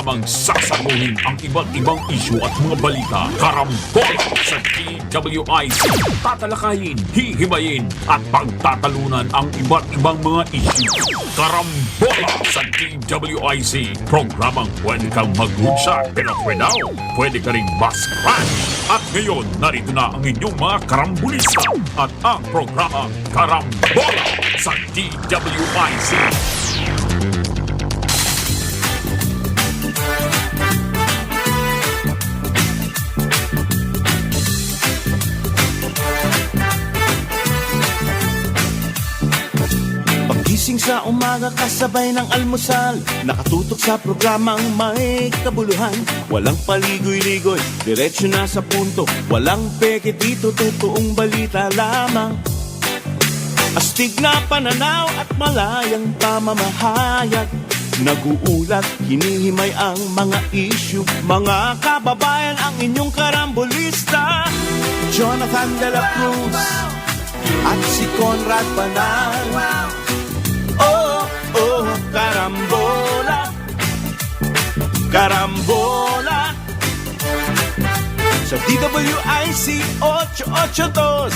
programang sasaguhin ang iba't ibang isyu at mga balita. Karambola sa DWIC. Tatalakayin, hihimayin at pagtatalunan ang iba't ibang mga isyu. Karambola sa DWIC. Programang pwede kang mag-good pero pwede ka rin mas-crash. At ngayon, narito na ang inyong mga karambulista at ang programa Karambola sa DWIC. Pagising sa umaga kasabay ng almusal, nakatutok sa programang may kabuluhan. Walang paligoy-ligoy, diretsyo na sa punto. Walang peke dito, totoong balita lamang. Astig na pananaw at malayang pamamahayag. Naguulat, hinihimay ang mga issue. Mga kababayan, ang inyong karambulista, Jonathan De La Cruz at si Conrad Banal. Oh, oh, karambola, karambola sa DWIC 882.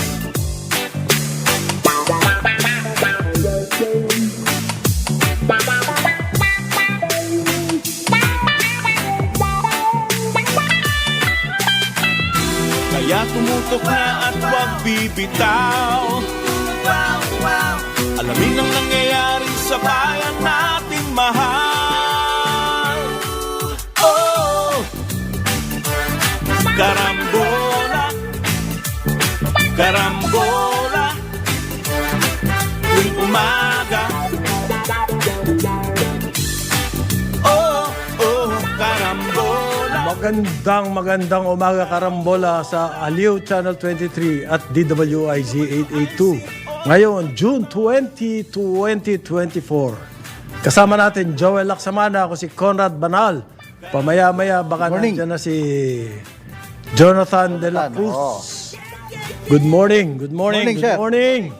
Kaya tumutok na at huwag bibitaw. Alamin ang nangyayari sa bayan nating mahal. Oh, karambola, karambola, tuwing umaga. Oh, oh, karambola. Magandang umaga karambola sa Aliw Channel 23 at DWIZ 882. Ngayon, June 20, 2024. Kasama natin Joel Laksamana, ako si Conrad Banal. Pamaya-maya baka nandiyan na si Jonathan De La Cruz. Good morning, good morning, good Morning, sir. morning.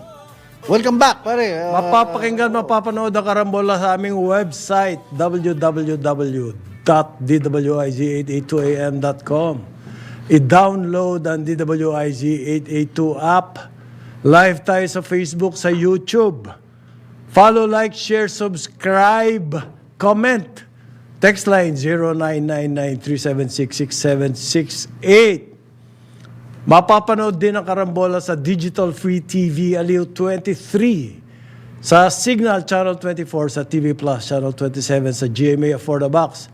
Welcome back, pare. Mapapakinggan, mapapanood ang karambola sa aming website www.dwiz882am.com. I-download ang DWIZ 882 app. Live tayo sa Facebook, sa YouTube. Follow, like, share, subscribe, comment. Text line 0999-376-6768. Mapapanood din ang karambola sa Digital Free TV Aliw 23. Sa Signal Channel 24, sa TV Plus Channel 27, sa GMA Affordabox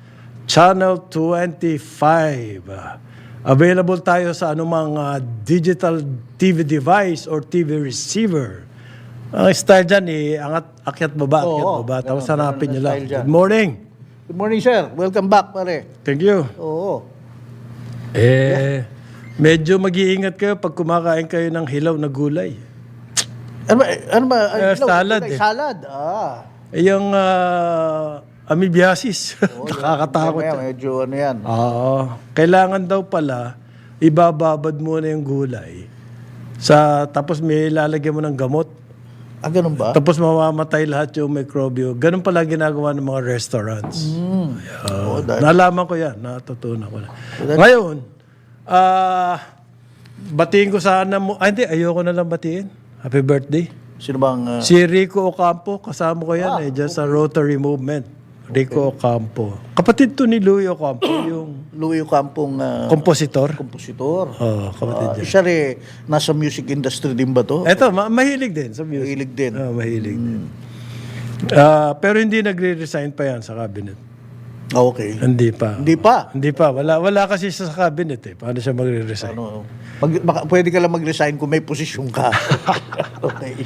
Channel 25. Available tayo sa anumang digital TV device or TV receiver. Ang style dyan, akyat baba. Tapos hanapin nyo lang. Good morning. Good morning, sir. Welcome back, pare. Thank you. Oo. Medyo mag-iingat kayo pag kumakain kayo ng hilaw na gulay. Ano ba? Salad, Salad. Yung amoebiasis. Nakakatakot. Medyo ano yan. Oo. Kailangan daw pala, ibababad muna yung gulay. Tapos may lalagyan mo ng gamot. Ganun ba? Tapos mamamatay lahat yung microbio. Ganun pala ginagawa ng mga restaurants. Nalaman ko yan. Natutunan ko na. Ngayon, batiin ko sana mo. Hindi, ayoko na lang batiin. Happy birthday. Sino bang... Si Rico Ocampo, kasama ko yan dyan sa Rotary Movement. Rico Ocampo. Kapatid to ni Louie Ocampo, yung Louie Ocampong... kompositor. kompositor. Oo, kapatid yan. Siya rin, nasa music industry din ba to? Eto, mahilig din sa music. Mahilig din. Mahilig din. Pero hindi nagre-resign pa yan sa cabinet. Okay. Hindi pa. Hindi pa? Hindi pa. Wala kasi sa cabinet eh. Paano siya magre-resign? Pwede ka lang mag-resign kung may posisyon ka. Okay.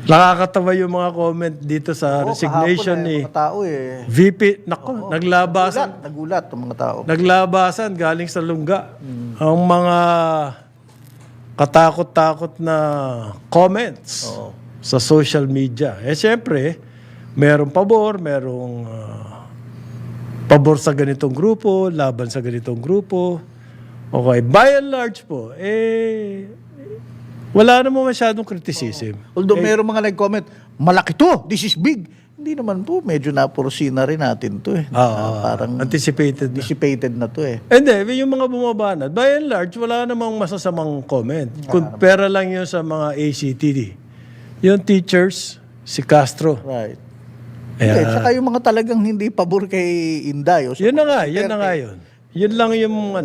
Nakakatawa yung mga comment dito sa resignation ni Mga tao VP. Nako, naglabasan. Nagulat ang mga tao. Naglabasan galing sa lungga. Ang mga katakot-takot na comments sa social media. Siyempre, merong pabor, merong pabor sa ganitong grupo, laban sa ganitong grupo. Okay, by and large po, wala naman masyadong criticism. Although meron mga nag-comment, malaki to, this is big. Hindi naman po, medyo na-foresee na rin natin to eh. Parang Anticipated na. anticipated na to eh. Hindi, yung mga bumabanat, by and large, wala namang masasamang comment. Kumpara lang yun sa mga ACTD. Yung teachers, si Castro. Right. Ayan. Tsaka yung mga talagang hindi pabor kay Inday. O Yun na nga yun. Yun lang yung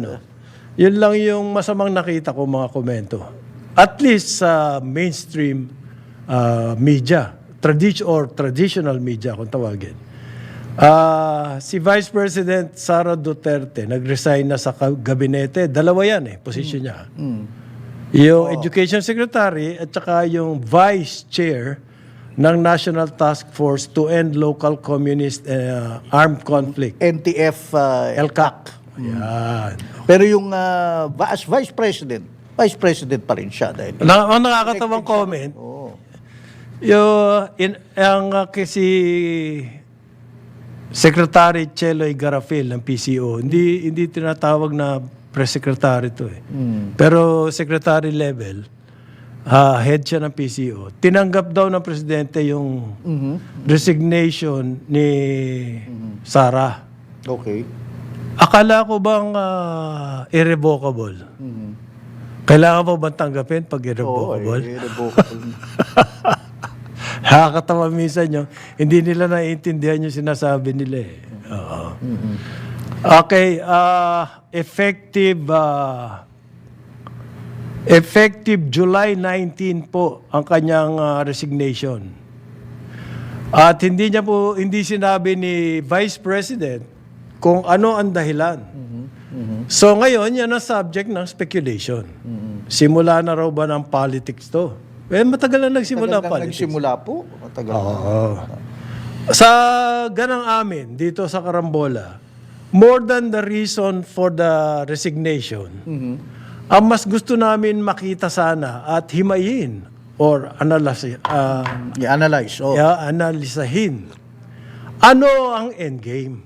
yun lang yung masamang nakita ko mga komento. At least sa mainstream media, traditional media kung tawagin. Si Vice President Sara Duterte nag-resign na sa gabinete. Dalawa yan posisyon niya. Yung Education Secretary at saka yung Vice Chair ng National Task Force to End Local Communist Armed Conflict. NTF LCAC. Ayan. Pero yung as Vice President pa rin siya. Dahil Ang nakakatawang comment, kasi Secretary Cheloy Garafil ng PCO, hindi tinatawag na press secretary to Pero secretary level, head siya ng PCO. Tinanggap daw ng presidente yung resignation ni Sara. Okay. Akala ko bang irrevocable? Kailangan pa bang tanggapin pag irrevocable? Irrevocable. Nakakatawa minsan yung hindi nila naiintindihan yung sinasabi nila Oo. Okay, effective July 19 po ang kanyang resignation. At hindi sinabi ni Vice President kung ano ang dahilan. So ngayon, yan ang subject ng speculation. Simula na raw ba ng politics to? Matagal na nagsimula politics. Nagsimula po. Matagal na. Sa ganang amin, dito sa Carambola, more than the reason for the resignation, ang mas gusto namin makita sana at himayin or analyze, I-analyze. analisahin. Ano ang endgame?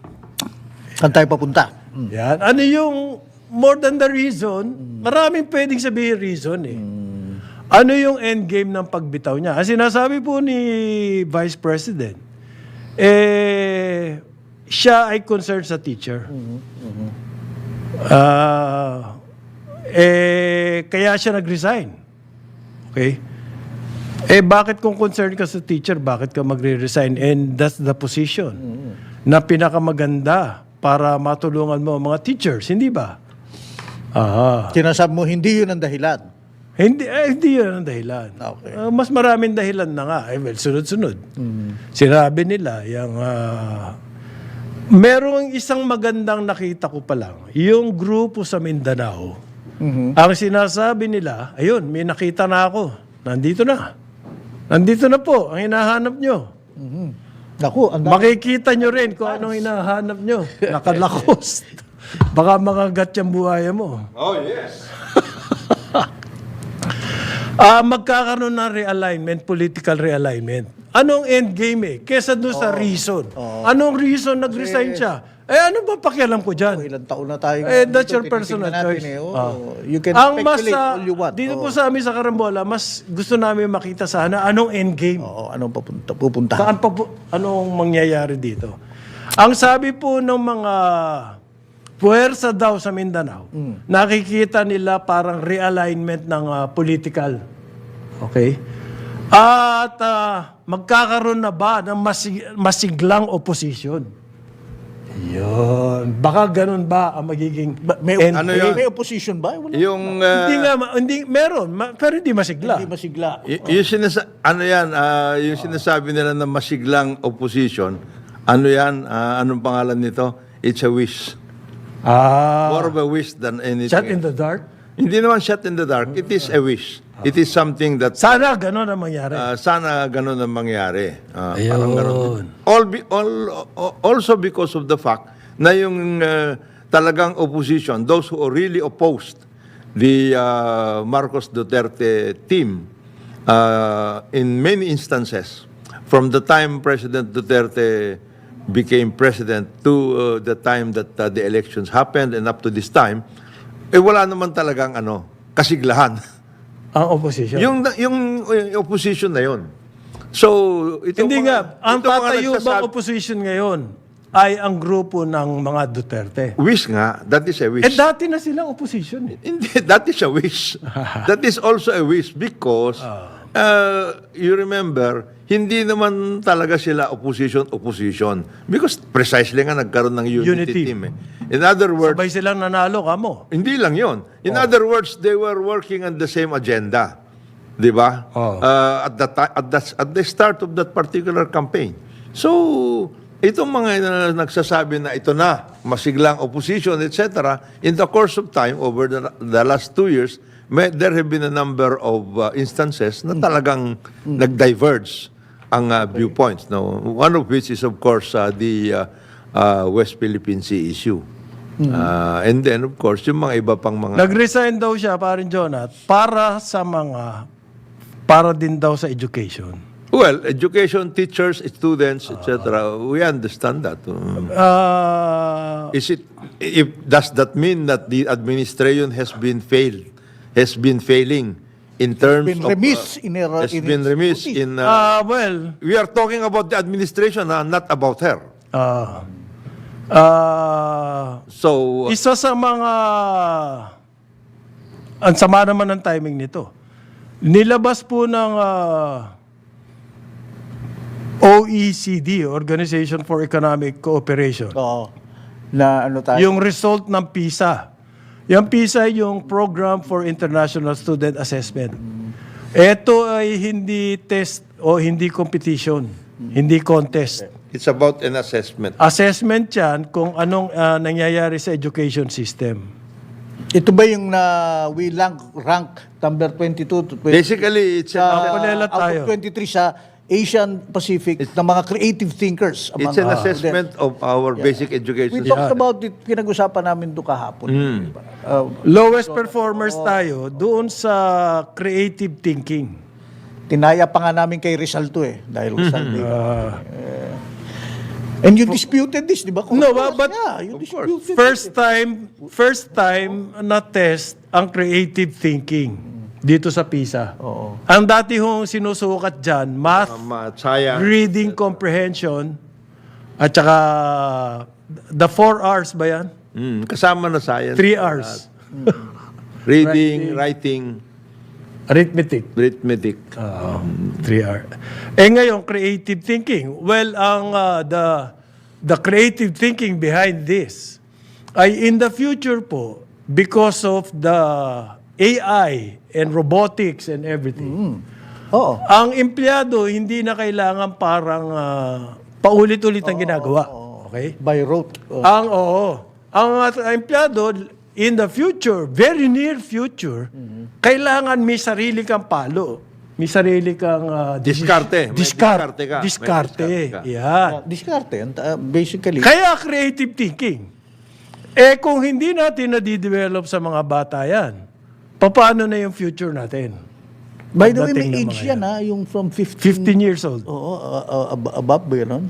Saan tayo papunta? Yan. Ano yung more than the reason? Maraming pwedeng sabihin reason Ano yung endgame ng pagbitaw niya? Ang sinasabi po ni Vice President, siya ay concerned sa teacher. Kaya siya nag-resign. Okay? Bakit kung concerned ka sa teacher, bakit ka magre-resign? And that's the position na pinakamaganda para matulungan mo ang mga teachers, hindi ba? Sinasabi mo, hindi yun ang dahilan. Hindi yun ang dahilan. Okay. Mas maraming dahilan na nga. Sunod-sunod. Sinabi nila, merong isang magandang nakita ko pa lang. Yung grupo sa Mindanao, ang sinasabi nila, ayun, may nakita na ako. Nandito na po, ang hinahanap nyo. Naku, Makikita nyo rin kung anong hinahanap nyo. Nakalakos. Baka makagat yung buhaya mo. Oh, yes. Magkakaroon ng realignment, political realignment. Anong endgame Kesa doon sa reason. Anong reason nag-resign siya? Ano ba pakialam ko dyan? ilang taon na tayo. That's your personal choice. You can Ang speculate all you want. dito po sa amin sa Carambola, mas gusto namin makita sana anong endgame. Anong pupunta? Saan pa po, anong mangyayari dito? Ang sabi po ng mga puwersa daw sa Mindanao, nakikita nila parang realignment ng political. Okay? At magkakaroon na ba ng masiglang opposition? Yun. Baka ganun ba ang magiging endgame? May opposition ba? Wala. Yung, Hindi meron, pero hindi masigla. Hindi masigla. yung sinasabi nila na masiglang opposition, anong pangalan nito? It's a wish. More of a wish than anything. Shot in the dark? Hindi naman shot in the dark. It is a wish. It is something that Sana ganun ang mangyari. sana ganun ang mangyari. Ayun. Parang ganun. Also because of the fact na yung talagang opposition, those who really opposed the Marcos Duterte team in many instances, from the time President Duterte became president to the time that the elections happened and up to this time, wala naman talagang kasiglahan. Ang opposition. Yung opposition na yon. So, itong Hindi nga, ang itong mga tatayo bang nagsasabi- opposition ngayon ay ang grupo ng mga Duterte. wish nga, that is a wish. Eh dati na silang opposition eh. Hindi, that is a wish. That is also a wish because, you remember, hindi naman talaga sila opposition. Because precisely nga nagkaroon ng unity Unity. team. Eh. In other words, Sabay silang nanalo, kamo. hindi lang yon. In other words, they were working on the same agenda. Di ba? Oh. At the start of that particular campaign. So, itong mga nagsasabi na ito na, masiglang opposition, etc., in the course of time, over the last 2 years, there have been a number of instances na talagang nag-diverge ang viewpoints. No? One of which is, of course, the West Philippine Sea issue. And then, of course, yung mga iba pang mga... Nag-resign daw siya, parin Jonat, para din daw sa education. Well, education, teachers, students, etc., we understand that. Does that mean that the administration has been failing in terms Been of... remiss in has its been remiss duties. in... Well, we are talking about the administration, not about her. So, isa sa mga... Ang sama naman ng timing nito. Nilabas po ng OECD, Organization for Economic Cooperation, Oo. Na ano tayo? yung result ng PISA. Yung PISA ay yung Program for International Student Assessment. Ito ay hindi test o hindi competition, hindi contest. it's about an assessment. Assessment yan kung anong nangyayari sa education system. Ito ba yung we rank number 22 to 20? Basically, it's Palela out tayo. of 23 sa Asian Pacific ng mga creative thinkers. it's an assessment of our basic education. We talked about it, pinag-usapan namin doon kahapon. Lowest performers tayo doon sa creative thinking. Tinaya pa nga namin kay Rizal to eh. Dahil Rizal and you disputed this, di ba? No, but you disputed First time na test ang creative thinking dito sa PISA. Oo. Ang dati hong sinusukat dyan, math, Science. reading comprehension, at saka the 4 R's ba yan? Kasama na science. 3 R's. Reading, writing, Arithmetic. arithmetic. 3R. Eh ngayon, creative thinking. Well, ang the creative thinking behind this ay in the future po, because of the AI and robotics and everything, Oo. ang empleyado hindi na kailangan parang paulit-ulit ang ginagawa. Okay? By rote. Ang empleyado in the future, very near future, kailangan may sarili kang palo. May sarili kang Diskarte. May diskarte ka. May Diskarte. diskarte ka. Yan. Diskarte. Basically. Kaya creative thinking. Eh kung hindi natin na-develop sa mga bata yan, paano na yung future natin? By the way, Pagdating may ng age mga yan yung from 15. 15 years old. Oo, above ba yun?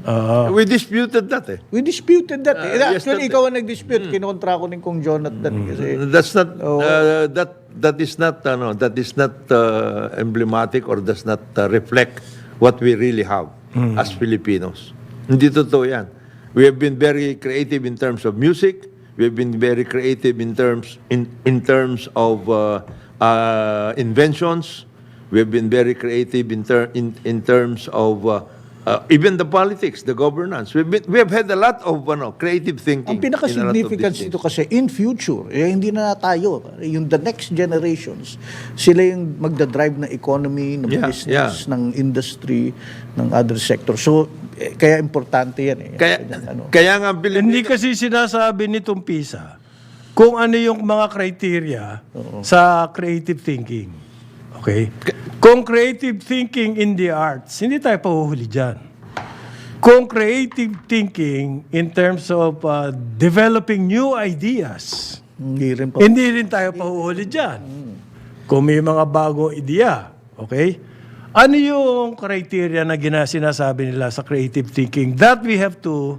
We disputed that eh. We disputed that. Actually, yesterday. ikaw ang nag-dispute. Kinontra ko ni Kong Jonathan. Kasi, That's not that is not emblematic or does not reflect what we really have as Filipinos. Hindi totoo yan. We have been very creative in terms of music. We have been very creative in terms of inventions. We have been very creative in terms of even the politics, the governance. We have had a lot of creative thinking. ang pinaka-significance in a lot of these nito kasi in future, hindi na tayo. Yung the next generations, sila yung magdadrive ng economy, ng Yeah, business, ng industry, ng other sector. So, kaya importante yan eh. Kaya nga Hindi kasi sinasabi nitong PISA kung ano yung mga criteria sa creative thinking. Okay? Kung creative thinking in the arts, hindi tayo pahuhuli dyan. Kung creative thinking in terms of developing new ideas, hindi rin tayo pahuhuli dyan. Kung may mga bagong ideya, okay? Ano yung criteria na sinasabi nila sa creative thinking that we have to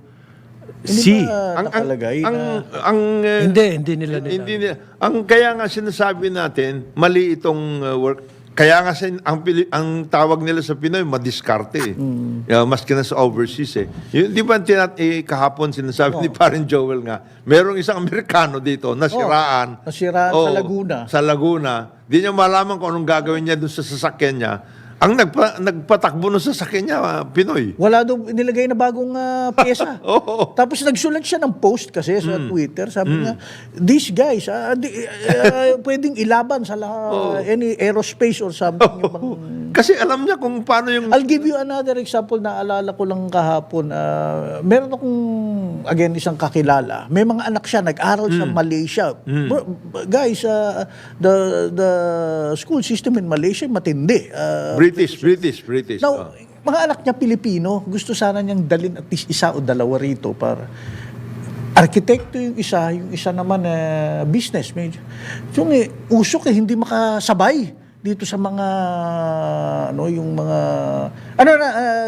see? Nakalagay na... Hindi nila Hindi nila. Ang kaya nga sinasabi natin, mali itong kaya nga ang tawag nila sa Pinoy, madiskarte. Maski na sa overseas eh. Yung, di ba kahapon sinasabi ni Parin Joel nga, merong isang Amerikano dito, nasiraan. Nasiraan sa Laguna. Sa Laguna. Di niya malaman kung anong gagawin niya doon sa sasakyan niya. Ang nagpatakbo ng sasakyan niya, Pinoy. Wala daw nilagay na bagong pyesa. Oo. Tapos nagsulat siya ng post kasi sa Twitter. Sabi niya, these guys, pwedeng ilaban sa any aerospace or something. Yung bang- Kasi alam niya kung paano yung... I'll give you another example na alala ko lang kahapon. Meron akong, again, isang kakilala. May mga anak siya, nag-aral sa Malaysia. Guys, the school system in Malaysia, matindi. British. Now, mga anak niya Pilipino, gusto sana niyang dalhin at least isa o dalawa rito para arkitekto yung isa naman business major. Yung usok hindi makasabay dito sa mga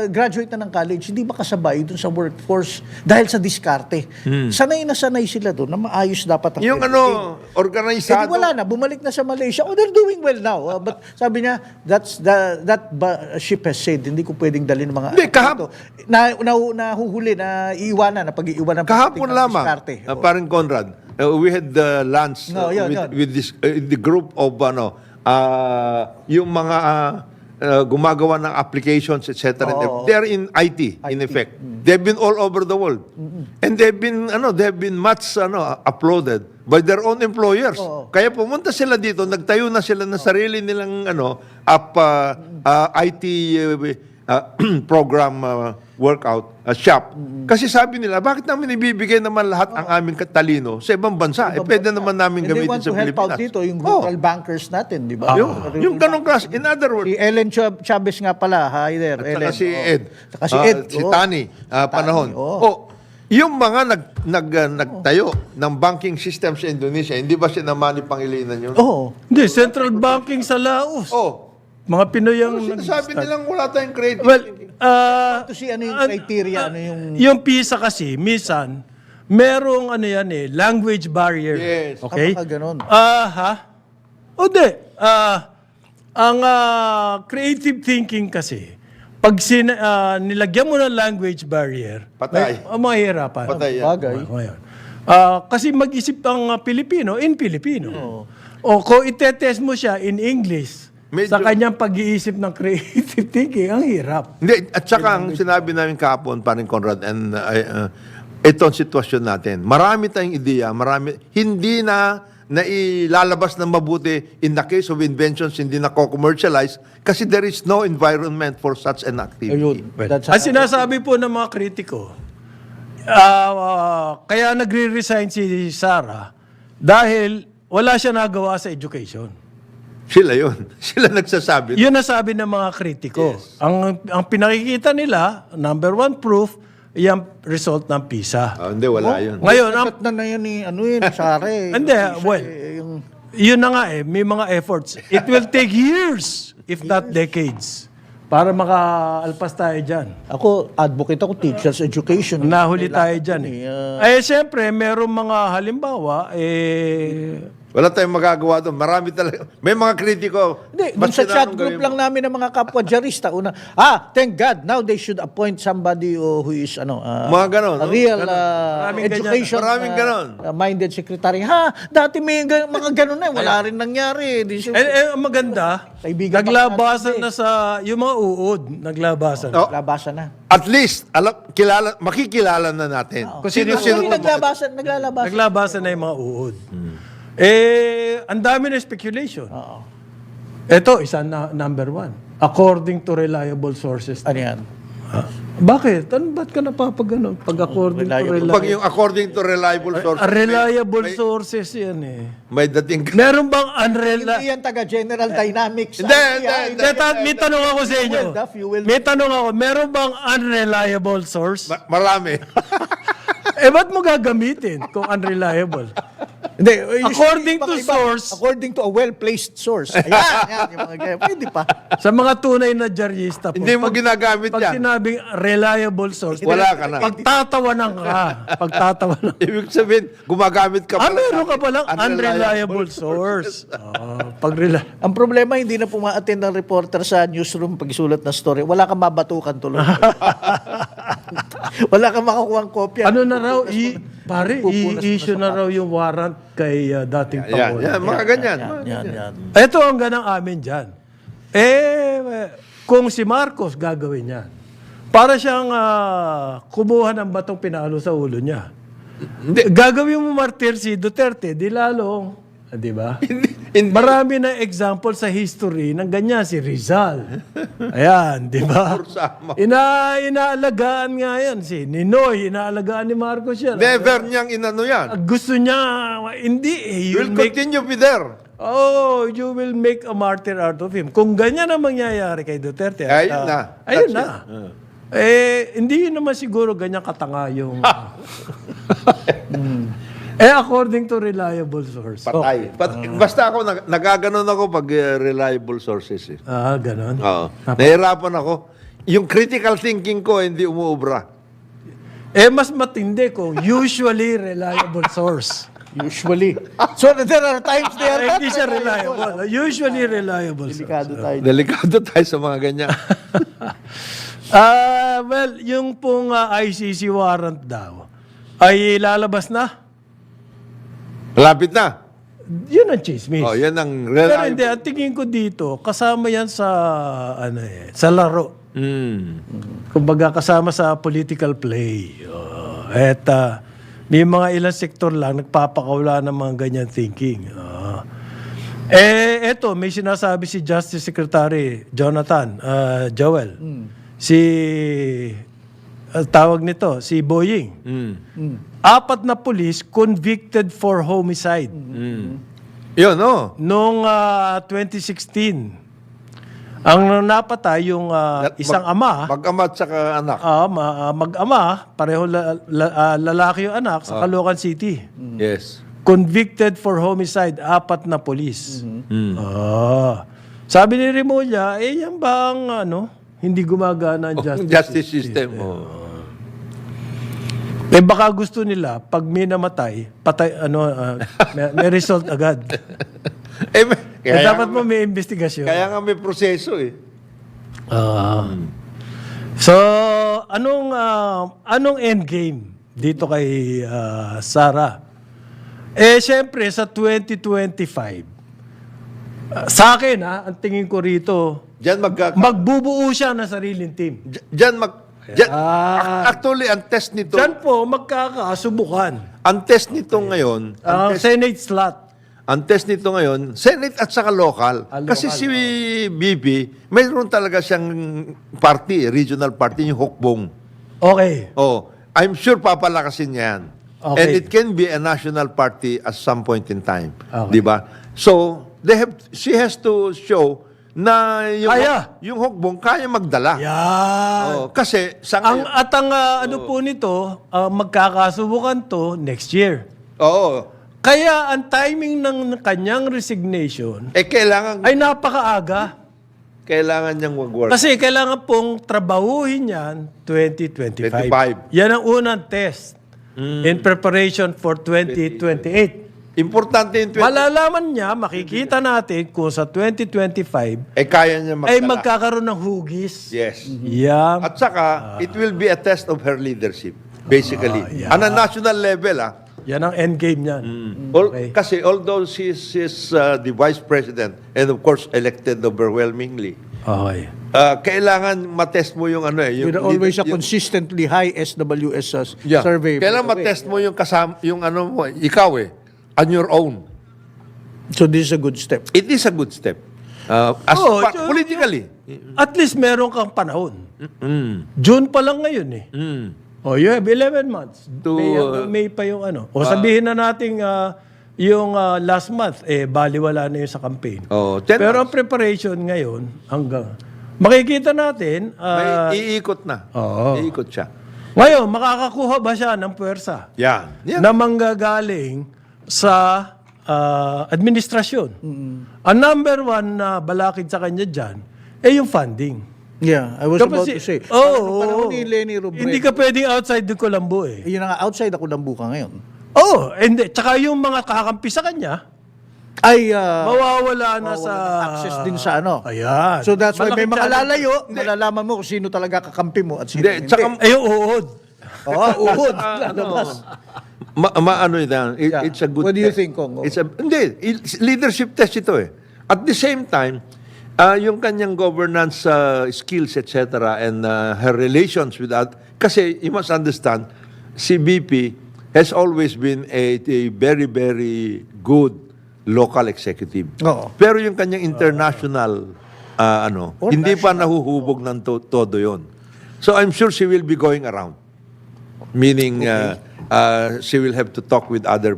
graduate na ng college, hindi makasabay dun sa workforce dahil sa diskarte. Sanay na sanay sila doon na maayos dapat ang Yung organisado. wala na, bumalik na sa Malaysia. They're doing well now. But sabi niya, that ship has sailed. Hindi ko pwedeng dalhin ng mga Hindi, nahuhuli, na iiwanan, na pag-iiwanan. Kahapon lamang, Diskarte. parang Conrad, we had lunch with this, the group of yung mga gumagawa ng applications, etc. They're in IT, in effect. They've been all over the world. And they've been much uploaded by their own employers. Kaya pumunta sila dito, nagtayo na sila ng sarili nilang IT program workout shop. Kasi sabi nila, bakit namin ibibigay naman lahat ang aming talino sa ibang bansa? Pwede naman namin And they gamitin want sa to help out Pilipinas. dito, yung rural bankers natin, di ba? Yung ganong class. In other words, Si Ellen Chavez nga pala. Hi there, saka Ellen. si Ed. Saka si Ed. Si Tani, panahon. Yung mga nagtayo ng banking system sa Indonesia, hindi ba si Namani Pangilinan yun? Hindi, central banking sa Laos. Mga Pinoy ang Sinasabi nilang wala tayong credit. Well, To see ano yung criteria, ano yung... yung PISA kasi, minsan, merong language barrier. Yes. Okay? Baka ganun. Ang creative thinking kasi, pag nilagyan mo ng language barrier, Patay. mahirapan. Patay yan. Bagay. Ngayon. Kasi mag-isip ang Pilipino in Filipino. O kung itetest mo siya in English, sa kanyang pag-iisip ng creative thinking, ang hirap. Hindi, at saka ang sinabi namin kahapon, paring Conrad, and ito ang sitwasyon natin. Marami tayong ideya, hindi na ilalabas ng mabuti in the case of inventions, hindi na co-commercialize kasi there is no environment for such an activity. Ang sinasabi po ng mga kritiko, kaya nagre-resign si Sarah dahil wala siya nagawa sa education. Sila yun. Sila nagsasabi. Yun nasabi ng mga kritiko. Yes. Ang pinakikita nila, number one proof, yung result ng PISA. Hindi, wala yun. Ngayon, na yan ni Sare. Hindi, well, yun na nga may mga efforts. It will take years, if not decades, para makaalpas tayo dyan. Ako, advocate ako, teachers education. Nahuli tayo dyan. Siyempre, merong mga halimbawa, Wala tayong magagawa doon. Marami talaga. May mga kritiko. Hindi, dun sa chat group lang namin ng mga kapwa diyarista, thank God, now they should appoint somebody who is, Mga ganon, a real Maraming education Maraming ganon. minded secretary. Dati may mga ganon na, wala rin nangyari. ang maganda, Kaibigan naglabasan na sa, yung mga uod, naglabasan. Labasan na. At least, makikilala na natin. Kung sino- Naglalabasan. Naglabasan na yung mga uod. Ang dami na speculation. Oo. Ito, isa na number one. According to reliable sources. Ano yan? Bakit? Ba't ka napapagano? Pag according to reliable. Pag yung according to reliable sources. Reliable sources yan May dating. Meron bang unreliable? Hindi yan taga General Dynamics. May tanong ako sa inyo. May tanong ako, meron bang unreliable source? Marami. Ba't mo gagamitin kung unreliable? Hindi, According to usually, source. According to a well-placed source. Ayan, yung mga ganyan. Pwede pa. Sa mga tunay na diaryista po. Hindi mo ginagamit Pag yan. sinabing reliable source, Wala ka na. pagtatawanan ka. Pagtatawanan. Ibig sabihin, gumagamit ka pala. Meron ka ng palang unreliable source. Ang problema, hindi na puma-attend ng reporter sa newsroom pag isulat na story. Wala kang mabatukan tuloy. Wala kang makukuha ng kopya. Ano na raw, i-issue na raw yung warrant kay dating Pangulo. Yan, mga ganyan. Yan. Ito ang ganang amin dyan. Kung si Marcos gagawin yan, para siyang kumuha ng batong pinalo sa ulo niya. Gagawin mo martir si Duterte, di lalong, di ba? Marami na example sa history ng ganyan, si Rizal. Ayan, di ba? Inaalagaan nga yan. Si Ninoy, inaalagaan ni Marcos yan. Never niyang inano yan. Gusto niya, hindi. We'll continue with there. Oh, you will make a martyr out of him. Kung ganyan ang mangyayari kay Duterte. Ayun na. Ayun That's na. Hindi naman siguro ganyan katanga yung... according to reliable source. Patay. Basta ako, nagaganon ako pag reliable sources. Ganon. Oo. Nahirapan ako. Yung critical thinking ko, hindi umuubra. Mas matindi kung usually reliable source. Usually. So, there are times they are not Hindi siya reliable. Usually reliable source. Delikado tayo. Delikado tayo sa mga ganyan. Well, yung pong ICC warrant daw ay lalabas na. Malapit na. Yun ang chismis. Oh, yan ang Pero reliable. hindi, ang tingin ko dito, kasama yan sa, sa laro. Kumbaga, kasama sa political play. May mga ilang sektor lang nagpapakawala ng mga ganyan thinking. Eto, may sinasabi si Justice Secretary Jonathan Joel. Tawag nito, si Boying. 4 na police convicted for homicide. Yun, no? Noong 2016, ang napatay yung isang ama, Mag-ama at saka anak. mag-ama, pareho lalaki yung anak sa Caloocan City. Yes. Convicted for homicide, 4 na police. Sabi ni Remulla, yan ba ang hindi gumagana ang Justice system. Oh. Baka gusto nila, pag may namatay, patay, may result agad. Dapat mo may investigasyon. Kaya nga may proseso eh. So, anong end game dito kay Sara? Siyempre, sa 2025, sa akin, ang tingin ko rito, magbubuo siya ng sariling team. Actually, ang test nito, Diyan po, magkakasubukan. ang test nito ngayon, Senate slot. ang test nito ngayon, Senate at saka local. Kasi si Bibi, mayroon talaga siyang party, regional party, yung Hukbong. Okay. Oh, I'm sure papalakasin niya yan. Okay. And it can be a national party at some point in time. Okay. Di ba? So, she has to show na yung Hukbong kaya magdala. Yan. Oh, kasi sa Ang po nito, magkakasubukan to next year. Oo. Kaya ang timing ng kanyang resignation Kailangan ay napakaaga. niyang mag-work. Kasi kailangan pong trabahuhin yan 2025. 25. Yan ang unang test in preparation for 2028. Importante yung Malalaman niya, makikita natin kung sa 2025 kaya niya magdala. ay magkakaroon ng hugis. Yes. Yan. At saka, it will be a test of her leadership. Basically. Yeah. On a national level, Yan ang endgame niyan. Okay. Kasi although she's the vice president and of course elected overwhelmingly, Okay. kailangan matest mo yung With always a consistently high SWS survey. Kailangan matest mo yung mo, ikaw on your own. So this is a good step. It is a good step. Politically. At least meron kang panahon. June pa lang ngayon eh. You have 11 months. May pa yung O sabihin na natin yung last month, baliwala na yun sa campaign. 10 Pero ang months. preparation ngayon, hanggang makikita natin, May iikot na. Iikot siya. ngayon, makakakuha ba siya ng puwersa Yan. na manggagaling sa administrasyon. Ang number one na balakid sa kanya dyan, yung funding. Yeah, I was about to say. Nung panahon ni Leni Robredo, Hindi ka pwedeng outside the Colombo eh. yun na nga, outside ako ng buka ngayon. Hindi. Tsaka yung mga kakampi sa kanya, Ay, mawawala na sa... access din sa ano. Ayan. So that's why may Malaking mga challenge. lalayo, malalaman mo kung sino talaga kakampi mo at sino Hindi, hindi. tsaka, Yung uod. Uhod. Lalabas. ano yan, Yeah. it's a good What do you test. think, Kong? Hindi, it's leadership test ito eh. At the same time, yung kanyang governance skills, etc., and her relations with that, kasi you must understand, si BP has always been a very, very good local executive. Oo. Pero yung kanyang international, Or hindi pa nahuhubog ng todo yon. So I'm sure she will be going around. Meaning, she will have to talk with other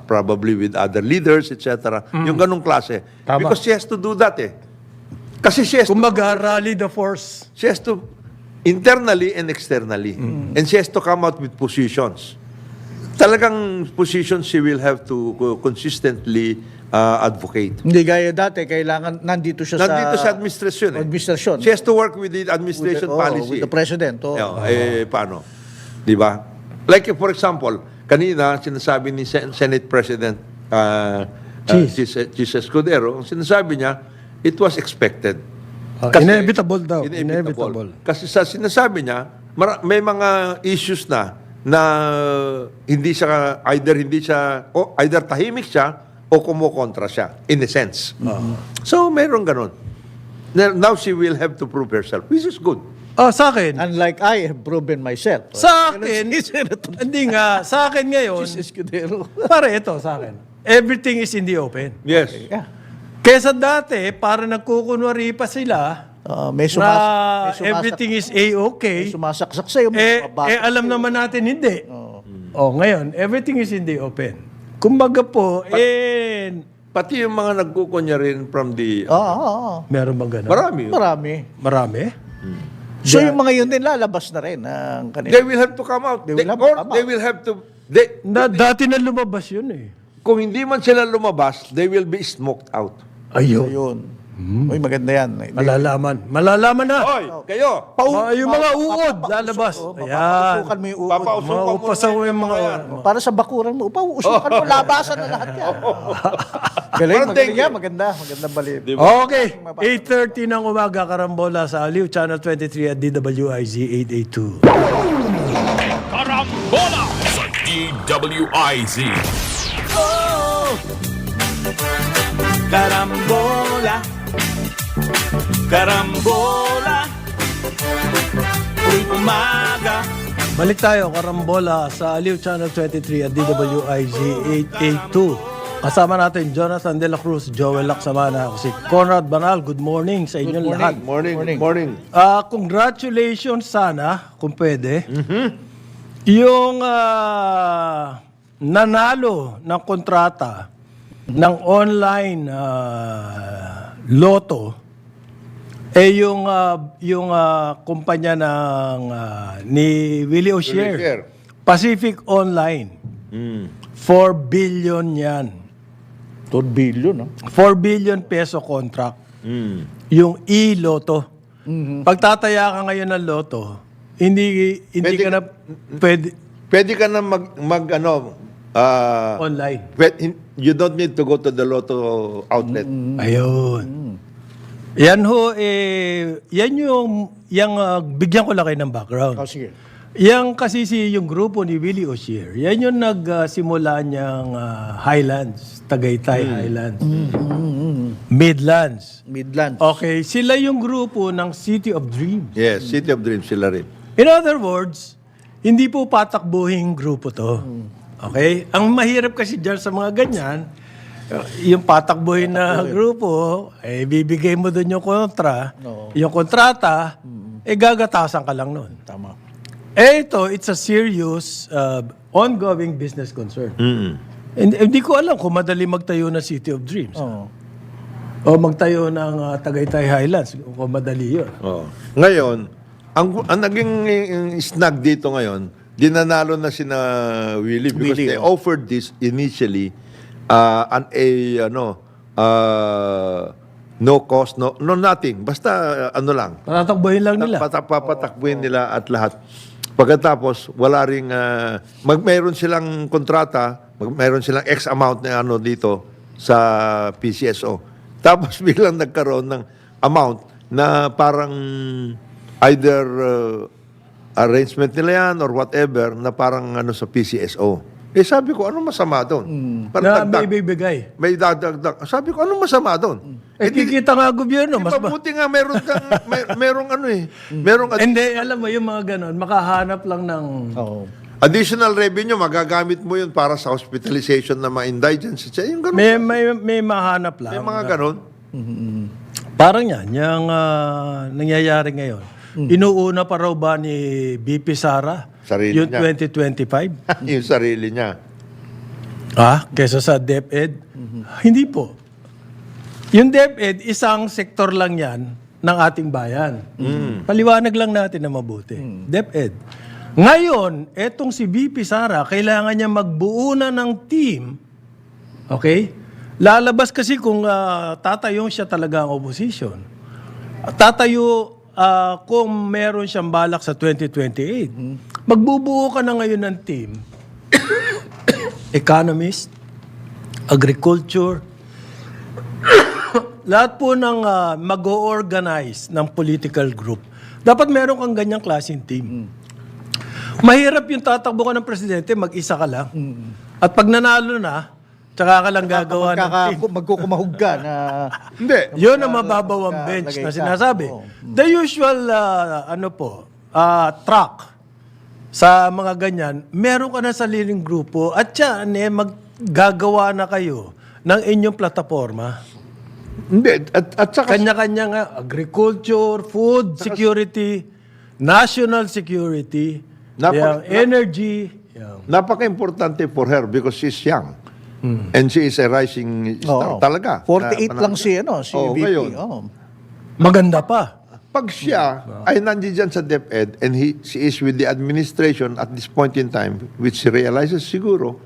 probably with other leaders, etc. Yung ganong klase. Tama. Because she has to do that eh. Kasi she has Kumbaga, rally the force. she has to internally and externally. And she has to come out with positions. Talagang positions she will have to consistently advocate. Hindi gaya dati, kailangan nandito siya Nandito sa... sa administrasyon eh. Administrasyon. She has to work with the administration policy. With the president. Paano? Di ba? Like for example, kanina sinasabi ni Senate President Chis Escudero, ang sinasabi niya, it was expected. Inevitable daw. Inevitable. Kasi sa sinasabi niya, may mga issues na either tahimik siya o kumukontra siya in a sense. So mayroon ganun. Now she will have to prove herself, which is good. Sa akin. Unlike I have proven myself. Sa akin, hindi nga. Sa akin ngayon, Escudero. pare ito sa akin. Everything is in the open. Yes. Yeah. Kesa dati, para nagkukunwari pa sila May na everything is A-okay. May sumasaksak sa'yo. May sumabasak alam sa'yo. naman natin hindi. Ngayon, everything is in the open. Kumbaga po, Pati yung mga nagkukunya rin from the... meron bang gano'n? Marami. Marami. Marami? So yung mga yun din lalabas na rin ang kanila. They will have to come out. They will have to come out. They will have to... Dati na lumabas yun eh. Kung hindi man sila lumabas, they will be smoked out. Ayun. Ayun. Uy, maganda yan. Malalaman. Malalaman na. Hoy, kayo! Yung mga uod, lalabas. Ayan. Papausukan mo yung uod. Papausukan Mga mo upasaw yung mga... Para sa bakuran mo, pausukan mo, labasan na lahat yan. Galing, Thank you. maganda. Maganda balit. Okay. 8:30 ng umaga, Karambola sa Aliw, Channel 23 at DWIZ 882. Karambola sa DWIZ. Carambola, carambola, tuwing umaga. Balik tayo, Karambola sa Aliw, Channel 23 at DWIZ 882. Kasama natin Jonathan De La Cruz, Joel Lacsamana, ako si Conrad Banal. Good morning sa inyong lahat. Morning. Congratulations sana, kung pwede. Yung nanalo ng kontrata ng online loto yung kumpanya ng ni Willie O'Shea. O'Shea. Pacific Online. 4 billion yan. 4 billion, no? 4 billion peso contract. Yung e-loto. Pagtataya ka ngayon ng loto, hindi Pwede ka na pwede Pwede ka na online. you don't need to go to the lotto outlet. Ayun. Yan ho, yan yung bigyan ko lang kayo ng background. Sige. Yan kasi yung grupo ni Willie O'Shea, yan yung nagsimula niyang Highlands, Tagaytay Highlands. Midlands. Midlands. Okay, sila yung grupo ng City of Dreams. Yes, City of Dreams sila rin. In other words, hindi po patakbuhing grupo to. Okay? Ang mahirap kasi dyan sa mga ganyan, yung patakbuhin na grupo, bibigay mo doon yung kontra, yung kontrata, gagatasan ka lang noon. Tama. It's a serious, ongoing business concern. Hindi ko alam kung madali magtayo ng City of Dreams. O magtayo ng Tagaytay Highlands, kung madali yun. Ngayon, ang naging snag dito ngayon, dinanalo na sina Willie because Willie, they offered this initially no cost, no nothing. Basta lang. Patatakbuhin lang nila. Papatakbuhin nila at lahat. Pagkatapos, wala ring, mayroon silang kontrata, mayroon silang X amount na dito sa PCSO. Tapos biglang nagkaroon ng amount na parang either arrangement nila yan or whatever na parang sa PCSO. Sabi ko, ano masama doon? Na may ibibigay. May dadagdag. Sabi ko, ano masama doon? Kikita nga gobyerno. Mas Mabuti nga meron kang, merong merong Hindi, alam mo, yung mga ganon, makahanap lang ng... Oo. additional revenue, magagamit mo yun para sa hospitalization na mga indigents. Yung ganun. May mahanap lang. May mga ganun. Parang yan, yung nangyayari ngayon. Inuuna pa raw ba ni BP Sara Sarili yung niya. 2025? Yung sarili niya. Kesa sa DepEd? Hindi po. Yung DepEd, isang sektor lang yan ng ating bayan. Paliwanag lang natin na mabuti. DepEd. Ngayon, etong si BP Sara, kailangan niya magbuo na ng team. Okay? Lalabas kasi kung tatayong siya talaga ang opposition. Tatayo kung meron siyang balak sa 2028. Magbubuo ka na ngayon ng team. Economist, agriculture, lahat po ng mag-o-organize ng political group. Dapat meron kang ganyang klaseng team. Mahirap yung tatakbo ka ng presidente, mag-isa ka lang. At pag nanalo na, tsaka ka lang gagawa ng team. Magkukumahog ka na... Hindi. Yun ang mababaw ang bench na sinasabi. The usual, track sa mga ganyan, meron ka na sariling grupo at yan, maggagawa na kayo ng inyong plataforma. Hindi. At saka, Kanya-kanya nga, agriculture, food security, national security, energy. napaka-importante for her because she's young. And she is a rising star talaga. 48 lang si Oo, VP. ngayon. Maganda pa. Pag siya ay nandiyan sa DepEd and she is with the administration at this point in time, which she realizes siguro,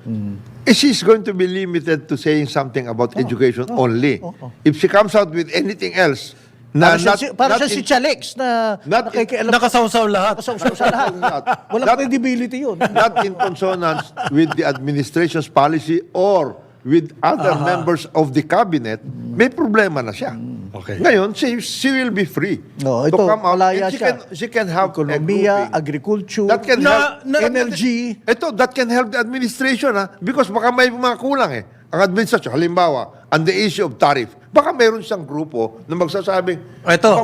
she's going to be limited to saying something about education only. If she comes out with anything else, na Para siya si Chalex na nakikialam Nakasawsaw lahat. sa lahat. Walang credibility yun. not in consonance with the administration's policy or with other members of the cabinet, may problema na siya. Okay. Ngayon, she will be free No, to ito, come out malaya and siya. she can have Ekonomiya, a grouping agriculture, that can help energy. that can help the administration because baka may mga kulang ang administrasyon. Halimbawa, on the issue of tariff, baka mayroon siyang grupo na magsasabing, Ito. "Baka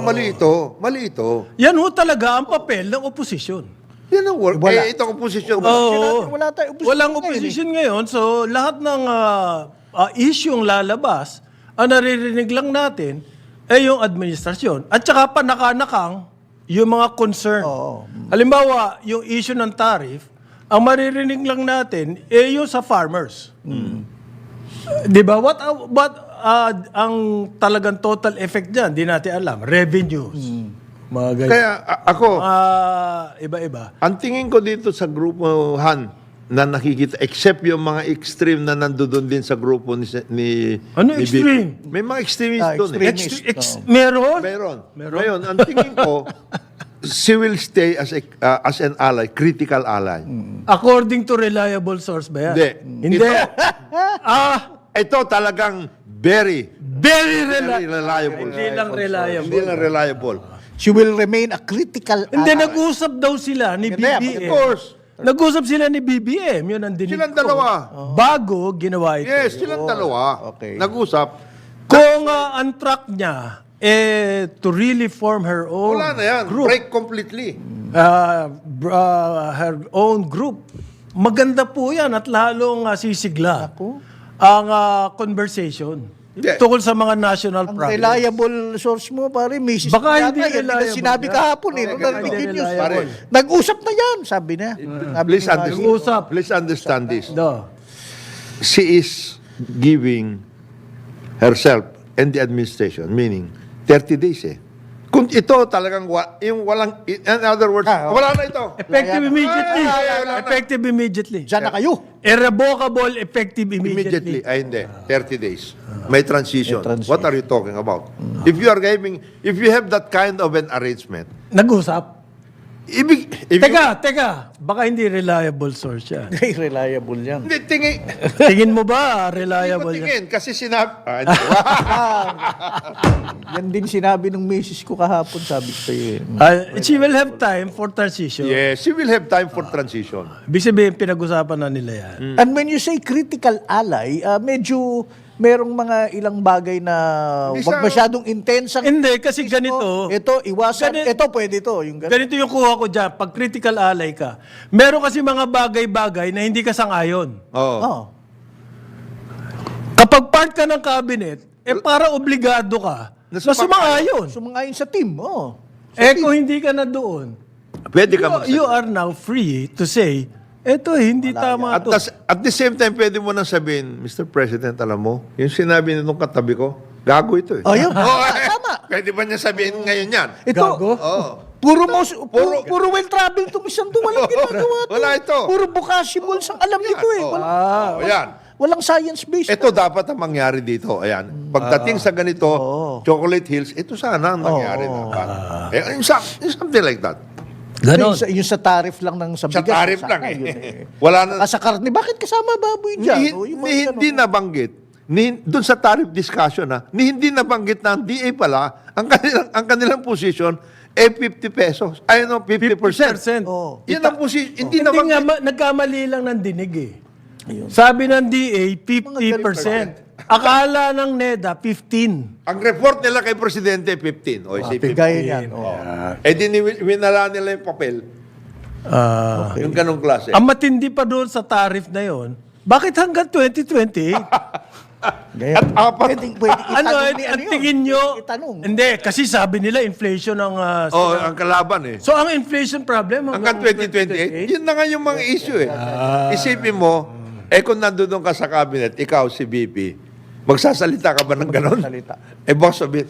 mali ito. Yan ho talaga ang papel ng oposisyon. Yan ang work. Wala. Itong opposition. Wala tayong opposition Walang ngayon opposition ngayon. So, lahat ng isyong lalabas, ang naririnig lang natin ay yung administrasyon. At saka panakanakang yung mga concern. Halimbawa, yung issue ng tariff, ang maririnig lang natin ay yung sa farmers. Di ba? What ang talagang total effect dyan? Di natin alam. Revenues. Mga ganyan. Kaya ako, Iba-iba. ang tingin ko dito sa grupohan na nakikita, except yung mga extreme na nandoon din sa grupo ni Ano ni extreme? Bill. May mga extremists doon. extremist. Meron? Meron. Ngayon, ang tingin ko, she will stay as an ally, critical ally. According to reliable source ba yan? Hindi. Hindi. Ito talagang very Very reliable. Hindi lang reliable. Hindi lang reliable. She will remain a critical Hindi, ally. nag-usap daw sila ni Hindi, BBM. Of course. Nag-usap sila ni BBM. Yun ang dinig Silang ko. dalawa. Bago ginawa ito. Yes, silang dalawa. Okay. Nag-usap. Kung ang track niya, to really form her own Wala na yan. group, Break completely. her own group, maganda po yan at lalong sisigla Ako. ang conversation Hindi. tungkol sa mga national Ang problems. reliable source mo, pare, Mrs. Baka Yata, hindi yan, reliable sinabi yan. kahapon Okay, nung hindi narinig yung news. reliable. Nag-usap na yan, sabi niya. Please Sabi ni understand. Nag-usap. Please understand this. No. She is giving herself and the administration, meaning 30 days Kung ito talagang yung walang, in other words, wala na ito. Effective immediately. Wala na. Effective immediately. Diyan na kayo. Irrevocable, effective Immediately. immediately. Ay, hindi. 30 days. May transition. May transition. What are you talking about? If you have that kind of an arrangement, Nag-usap. if Teka. Baka hindi reliable source yan. Ay, reliable yan. Hindi, tingin. Tingin mo ba Hindi ko reliable yan? tingin. Kasi sinabi, hindi. Yan din sinabi ng misis ko kahapon, sabi ko sa'yo. She will have time for transition. Yes, you will have time for transition. Ibig sabihin, pinag-usapan na nila yan. And when you say critical ally, medyo merong mga ilang bagay na Hindi wag siya- masyadong intense ang Hindi, kasi ganito. Ito, iwasan. Ganito- Ito, pwede to. Yung ganito. Ganito yung kuha ko dyan. Pag critical ally ka, meron kasi mga bagay-bagay na hindi ka sang-ayon. Oh. Oh. Kapag part ka ng cabinet, para obligado ka na sumang-ayon. Sumangayon sa team. Oh. Kung hindi ka na doon, Pwede ka you are now free to say, eto hindi tama to. At the same time, pwede mo nang sabihin, Mr. President, alam mo, yung sinabi nitong katabi ko, gago ito eh. Oh, yun. Oh, Tama. Pwede ba niya sabihin ngayon yan? Ito, Gago? puro well-traveled itong isang to. Walang ginagawa to. Wala ito. Puro vocabularies ang alam nito eh. Oh, yan. Walang science-based. Ito dapat ang mangyari dito. Ayan. Pagdating sa ganito, Chocolate Hills, ito sana ang nangyari dapat. Something like that. Ganon. Yung sa tariff lang ng Sa bigas. tarif sana lang eh. yun Wala na. Sa karne, bakit kasama baboy dyan? Hindi nabanggit. Doon sa tariff discussion hindi nabanggit na ang DA pala, ang kanilang position, 50 pesos. Ay, no, 50%. 50%. Oh. Yan ang position. Hindi Hindi nabanggit. nga, nagkamali lang ng dinig eh. Sabi ng DA, 50%. Akala ng NEDA, 15. Ang report nila kay Presidente, 15. O, isipin mo. Gaya yan. Oh. Eh, di winala nila yung papel. Yung ganong klase. Ang matindi pa doon sa tariff na yon, bakit hanggang 2028? Gaya. At apat. Pwede ano, itanong ni ang yun. tingin nyo? Itanong. Hindi, kasi sabi nila inflation ang... Oh, ang kalaban eh. so, ang inflation problem Hanggang 2028, yun na nga yung mga issue eh. Isipin mo, kung nandoon ka sa cabinet, ikaw si BP, magsasalita ka ba ng ganon? Magsasalita. Boss, sabi,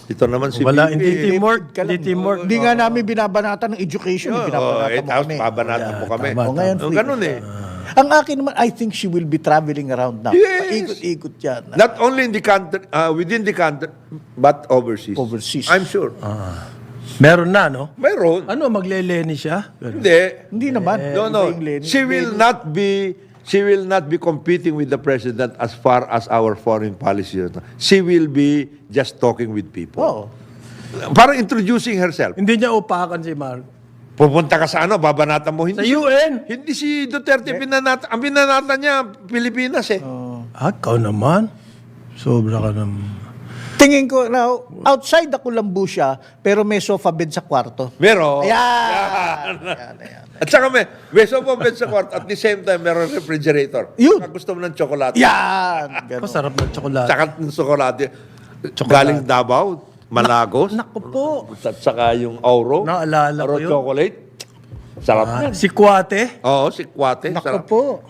ito naman si Wala, BP. hindi teamwork. Hindi teamwork. Hindi nga namin binabanatan ng education. Binabanatan mo tapos kami. babanatan mo kami. tama, O ngayon, Yung free. ganun eh. Ang akin naman, I think she will be traveling around now. Yes. Paikot-ikot yan. Not only in the country, within the country, but overseas. Overseas. I'm sure. Meron na, no? Mayroon. Ano, magleleni siya? Hindi. Hindi naman. No, no. She will not be competing with the president as far as our foreign policy. She will be just talking with people. Oo. Parang introducing herself. Hindi niya upakan si Mark. Pupunta ka sa babanatan mo. Sa UN. Hindi si Duterte, ang binanatan niya, Pilipinas eh. Ikaw naman. Sobra ka naman. Tingin ko, now, outside ako lambu siya, pero may sofa bed sa kwarto. Meron. Ayan. At saka may sofa bed sa kwarto, at the same time, meron refrigerator. Yun. Saka gusto mo ng tsokolate. Yan. Ganun. Masarap na tsokolate. Saka ng tsokolate. Galing Davao, Malagos. Naku po. At saka yung Oro. Naalala ko Oro yun. chocolate. Sarap yan. Si Kuwate. Oo, si Kwate. Naku Sarap. po.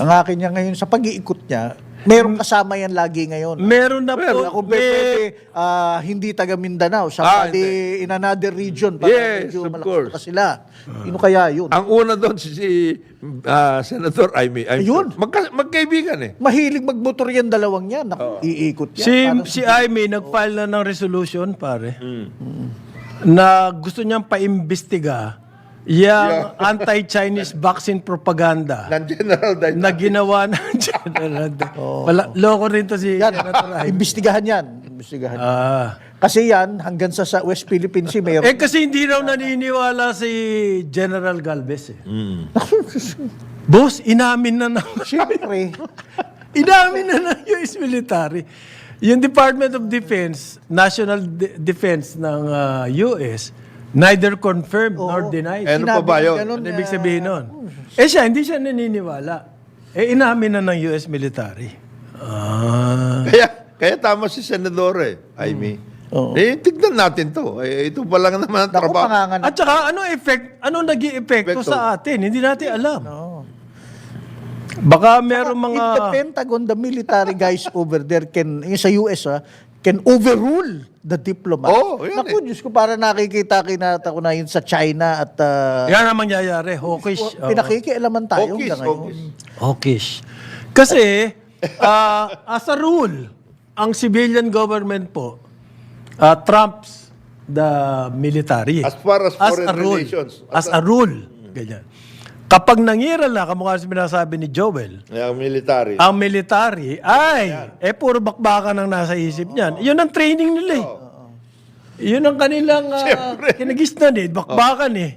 Ang akin niya ngayon, sa pag-iikot niya, merong kasama yan lagi ngayon. Meron na Pero po. kung pwede, hindi taga Mindanao, somebody in another region, para Yes, medyo of malakas course. pa sila. Sino kaya yun? Ang una doon si Senator Aimee. Ayun. Magkaibigan eh. Mahilig magmotor yan, dalawang yan. Naku, iikot yan. Si, Parang- si Aimee nag-file na ng resolution, pare. Na gusto niyang paimbestiga yung anti-Chinese vaccine propaganda Ng General Dayton. na ginawa ng General. Wala, loko rin to si yan, Senator Aimee. imbestigahan yan. Imbestigahan. Ah. Kasi yan, hanggang sa West Philippine Sea, mayroon. Kasi hindi raw naniniwala si General Galvez eh. Boss, inamin na naman. Siyempre. Inamin na ng US military. Yung Department of Defense, National Defense ng US, neither confirmed nor denied. Ano pa ba yun? Ano ibig sabihin nun? Siya, hindi siya naniniwala. Inamin na ng US military. Kaya tama si Senador Aimee. Oo. Tignan natin to. Ito pa lang naman ang Naku, trabaho. panganganak. At saka, anong naging epekto Epekto. sa atin? Hindi natin alam. Baka meron In the mga... Pentagon, the military guys over there can, yung sa US, can overrule the diplomat. Oo, yan Naku, Diyos ko, para nakikita-kinata ko na yun sa China at Yan ang mangyayari. Hawkish. Oo. pinakikialaman tayo Hawkish, hanggang ngayon. hawkish. Hawkish. Kasi, as a rule, ang civilian government po trumps the military. As far as foreign a rule. relations. As a rule. Ganyan. Kapag nangiral na, kamukha sa sinasabi ni Joel, Yung military. ang military ay, puro bakbakan ang nasa isip niyan. Yun ang training nila eh. Yun ang kanilang kinagisnan eh, bakbakan eh.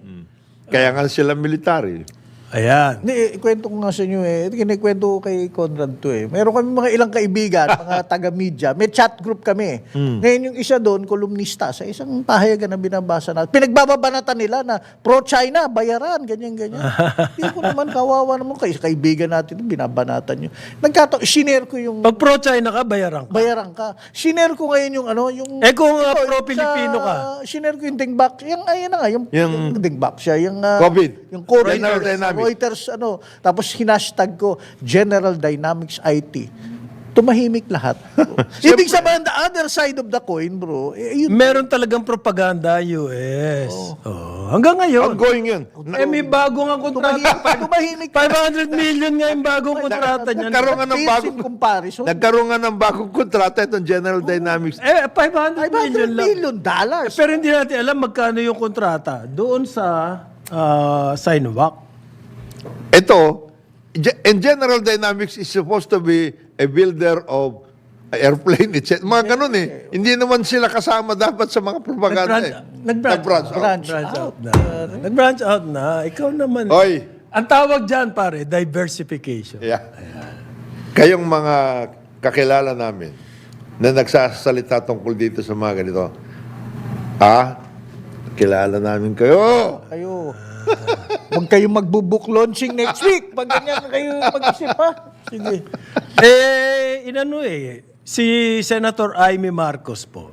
Kaya nga sila military. Ayan. Hindi, ikwento ko nga sa inyo kinikwento ko kay Conrad to Meron kami mga ilang kaibigan, mga taga-media. May chat group kami. Ngayon yung isa doon, kolumnista, sa isang pahayagan na binabasa natin. Pinagbababanatan nila na pro-China, bayaran, ganyan-ganyan. Hindi ko naman, kawawa naman kayo. Kaibigan natin, binabanatan nyo. Sinare ko yung... Pag pro-China ka, bayaran ka. Bayaran ka. Sinare ko ngayon yung yung... Kung pro-Pilipino ka. Sinare ko yung dingbak. Ayun na nga, yung dingbak siya. Yung, COVID. Yung COVID. General Dynamics. Reuters, tapos hinashtag ko, General Dynamics IT. Tumahimik lahat. Ibig sabihin, the other side of the coin, bro, yun. Meron talagang propaganda, US. Hanggang ngayon. Ongoing yun. May bagong ang kontrata. Tumahimik 500 million nga yung bagong kontrata niyan. Nagkaroon nga ng Pales bagong... in comparison. Nagkaroon nga ng bagong kontrata itong General Dynamics. 500 million $500 lang. million dollars. Pero hindi natin alam magkano yung kontrata doon sa Sinovac. Ito, and General Dynamics is supposed to be a builder of airplane, etc. Mga ganun eh. Hindi naman sila kasama dapat sa mga propaganda eh. Nag-branch Nag-branch out out. na. Nag-branch out na. Ikaw naman. Oy. Ang tawag dyan, pare, diversification. Yeah. Kayong mga kakilala namin na nagsasalita tungkol dito sa mga ganito, kilala namin kayo. Kayo. Huwag kayong magbubook launching next week. Pag ganyan kayo mag-isip pa. Sige. Si Senator Amy Marcos po,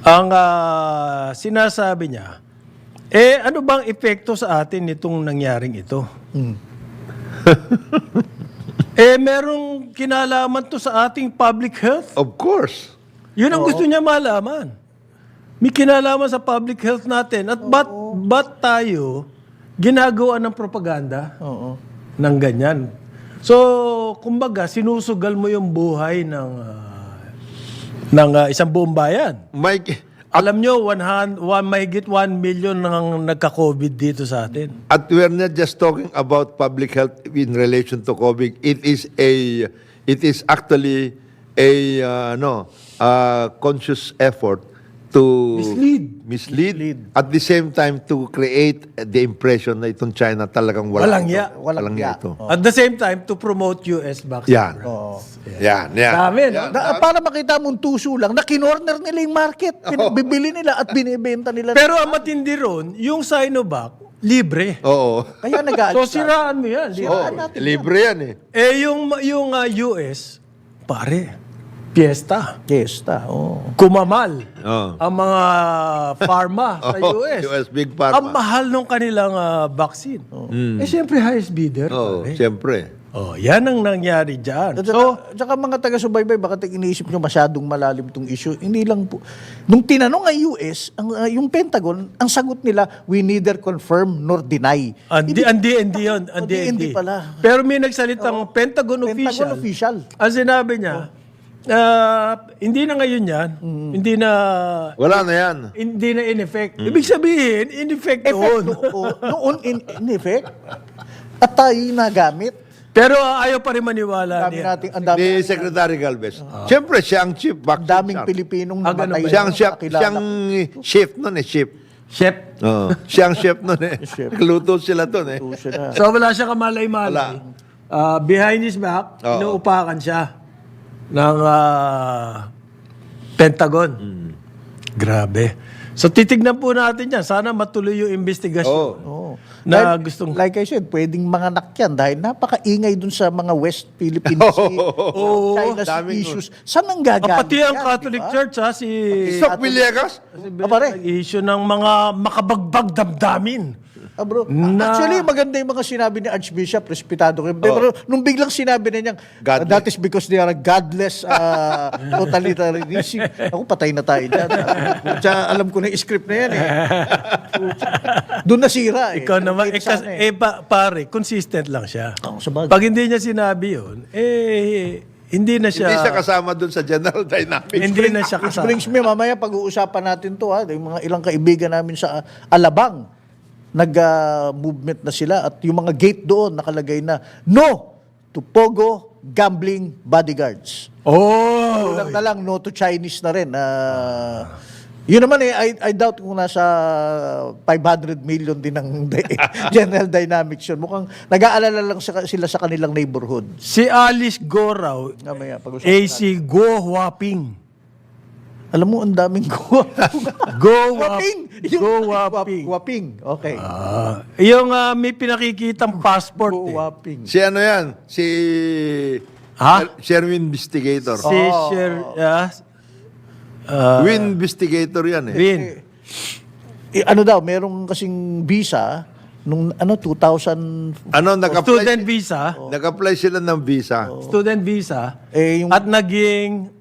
ang sinasabi niya, ano bang epekto sa atin nitong nangyaring ito? Merong kinalaman to sa ating public health? Of course. Yun ang gusto niya malaman. May kinalaman sa public health natin. At ba't tayo ginagawa ng propaganda ng ganyan? So, kumbaga, sinusugal mo yung buhay ng isang buong bayan. Mike, Alam nyo, mahigit 1 million nang nagka-COVID dito sa atin. at we're not just talking about public health in relation to COVID. It is actually a conscious effort to mislead at the same time to create the impression na itong China talagang Walang ya. Walang ya ito. At the same time, to promote US vaccine. Yan. Yan. Dami, no? Para makita mong tuso lang, na kinorner nila yung market. Bibili nila at binibenta nila. Pero ang matindi ron, yung Sinovac, libre. Oo. Kaya nag-aalis. So, siraan mo yan. Oo. natin Libre yan eh. Yung US, pare, piyesta. Fiesta, Kumamal Oo. ang mga pharma sa US. US Big Pharma. Ang mahal nung kanilang vaccine. Siyempre, highest bidder. Oo, pare. siyempre. Yan ang nangyari dyan. At So, saka mga taga-subaybay, baka iniisip nyo masyadong malalim itong issue. Hindi lang po. Nung tinanong ang US, yung Pentagon, ang sagot nila, we neither confirm nor deny. hindi yun. Hindi pala. Pero may nagsalitang Pentagon Pentagon official. official. Ang sinabi niya, hindi na ngayon yan. Hindi na... Wala na yan. Hindi na in effect. Ibig sabihin, in effect noon. Noon, in effect. At tayo nagamit. Pero ayaw pa rin maniwala Dami niya. nating, ang dami, Ni Secretary Galvez. Siyempre, siya ang chief vaccine daming czar. Pilipinong ganun namatay. ba? Siyang chef nun eh, chef. Chef. Oo. Siya ang chef nun eh. Chef. Luto sila dun eh. So wala siya kamalay-malay. Behind his back, Oo. inuupakan siya ng Pentagon. Grabe. So titignan po natin yan. Sana matuloy yung investigasyon. Oo. Na gustong... Like I said, pwedeng manganak yan dahil napakaingay dun sa mga West Philippine Sea, China's Daming issues. Saan ang gagaling Pati ang yan, Catholic diba? Church, Sok Villegas? Pare. Issue ng mga makabagbag damdamin. Bro. Actually, maganda yung mga sinabi ni Archbishop, respetado ko. Pero nung biglang sinabi na niyang, Godless. that is because they are a godless totalitarianism. Ako, patay na tayo dyan. Kaya alam ko na yung script na yan eh. Doon nasira eh. Ikaw naman, Nakita sana pare, consistent lang siya. sabagay. Pag hindi niya sinabi yun, hindi na siya, Hindi siya kasama doon sa General Dynamics. hindi na siya Which kasama. brings me, mamaya pag-uusapan natin to yung mga ilang kaibigan namin sa Alabang, nag-movement na sila at yung mga gate doon nakalagay na, no to Pogo gambling bodyguards. Oh! Kulang na lang, no to Chinese na rin. Yun naman I doubt kung nasa 500 million din ng General Dynamics yun. Mukhang nag-aalala lang sila sa kanilang neighborhood. Si Alice Go raw, Mamaya, pag-usapan natin. AC Go Waping. Alam mo, ang daming go. Go Waping! Go Waping. Waping. Okay. Yung may pinakikitang passport Go eh. Waping. Si ano yan? Si Ha? Sherwin Investigator. Si Win Investigator yan eh. Win. Ano daw, merong kasing visa nung 2000 Ano, Student visa. nag-apply sila ng visa. Student visa. yung At naging,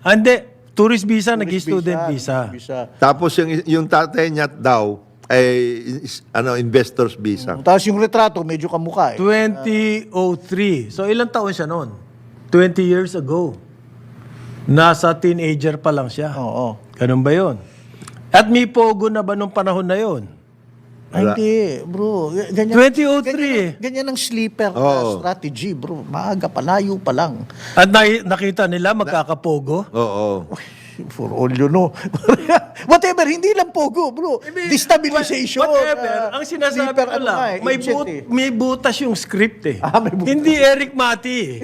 hindi, tourist visa, naging student visa. Tapos yung tatay niya daw ay investors visa. Tapos yung retrato medyo kamukha eh. 2003. So ilang taon siya noon? 20 years ago. Nasa teenager pa lang siya. Oo. Ganun ba yun? At may pogo na ba nung panahon na yun? Ay, hindi, bro. Ganyan, 2003 ganyan ang sleeper Oo. strategy, bro. Maaga pa, layo pa lang. At nakita nila magkakapogo? Oo. For all you know. Whatever, hindi lang pogo, bro. Destabilization. Whatever. Ang sinasabi sleeper, ko lang, may, ancient eh. may butas yung script eh. May butas. Hindi Eric Mati.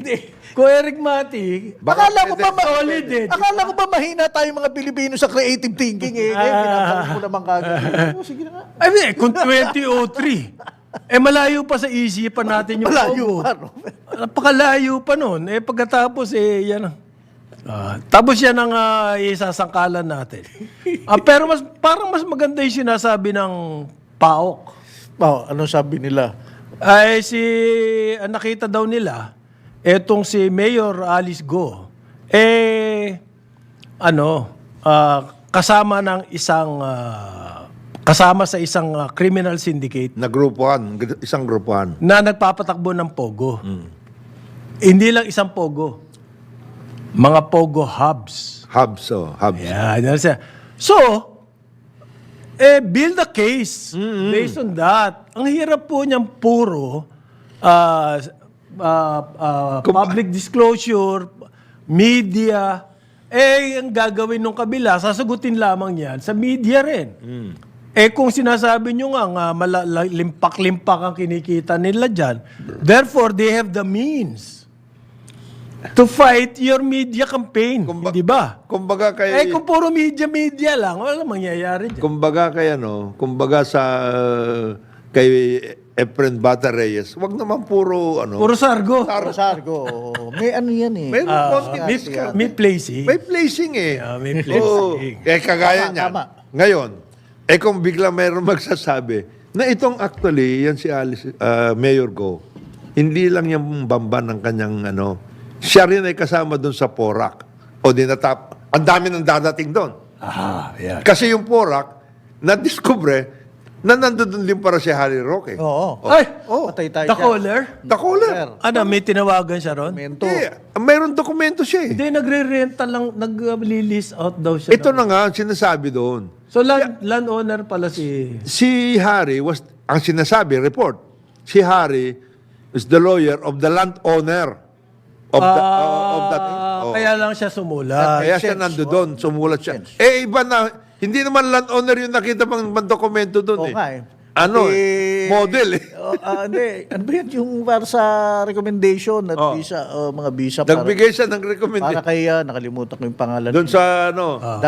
Kung Eric Mati, Akala ko ba solid eh. Akala ko ba mahina tayo mga Pilipino sa creative thinking eh. Pinapakita mo naman kagad. Sige na nga. I mean, kung 2003, malayo pa sa isipan natin yung Malayo pogo. pa, no? Napakalayo pa nun. Pagkatapos, yan ang... tapos yan ang isasangkalan natin. Pero parang mas maganda yung sinasabi ng PAOK. Anong sabi nila? Ay nakita daw nila, etong si Mayor Alice Go, kasama ng kasama sa isang criminal syndicate Na grupuhan, isang grupuhan. na nagpapatakbo ng Pogo. Hindi lang isang Pogo. Mga Pogo hubs. Hubs. Yan. So, build a case based on that. Ang hirap po niyang puro public disclosure, media, ang gagawin ng kabila, sasagutin lamang yan sa media rin. Kung sinasabi nyo nga limpak-limpak ang kinikita nila dyan, therefore, they have the means to fight your media campaign. Hindi ba? Kumbaga kay Kung puro media lang, wala mangyayari dyan. kumbaga sa kay Efren Bata Reyes, wag naman puro Puro sargo. Sargo. May ano yan eh. May konting discount. May placing. May placing eh. May placing. Kagaya Tama, niyan. tama. Ngayon, kung bigla mayroon magsasabi na itong actually, yan si Alice, Mayor Go, hindi lang yung bamba ng kanyang siya rin ay kasama doon sa PORAC. O ang dami nang dadating doon. Yeah. Kasi yung PORAC, na-discover na nandoon din para si Harry Roque. Oo. Ay! Patay tayo The dyan. caller? Takola. May tinawagan siya ron? Mento. Mayroon dokumento siya eh. Hindi, nagre-renta lang, nag-release out daw siya. Ito na nga, ang sinasabi doon. So, landowner pala si... Si Harry ang sinasabi, report, si Harry is the lawyer of the landowner of that. Kaya lang siya sumulat. Kaya siya nandoon, sumulat siya. Iba na, hindi naman landowner yung nakita pang dokumento doon Oo nga eh. Model eh. Hindi. Ano ba yan? Yung para sa recommendation at visa, mga visa Nagbigay siya ng para recommendation. kay, nakalimutan ko yung pangalan. Doon sa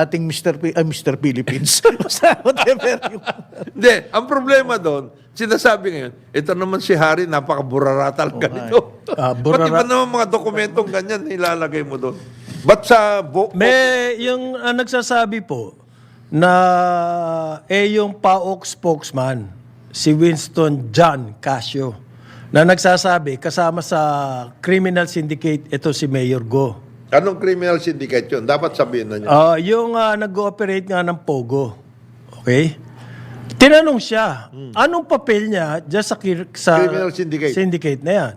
Dating Mr. Philippines. Whatever yung... Hindi, ang problema doon, sinasabi ngayon, ito naman si Harry, napakaburarata lang ganito. Pati ba naman mga dokumentong ganyan, ilalagay mo doon? Ba't sa... May yung nagsasabi po na yung PAOK spokesman, si Winston John Casio, na nagsasabi kasama sa criminal syndicate ito si Mayor Go. Anong criminal syndicate yun? Dapat sabihin na niya. Yung nag-ooperate nga ng Pogo. Okay? Tinanong siya, anong papel niya dyan sa Criminal syndicate. na yan?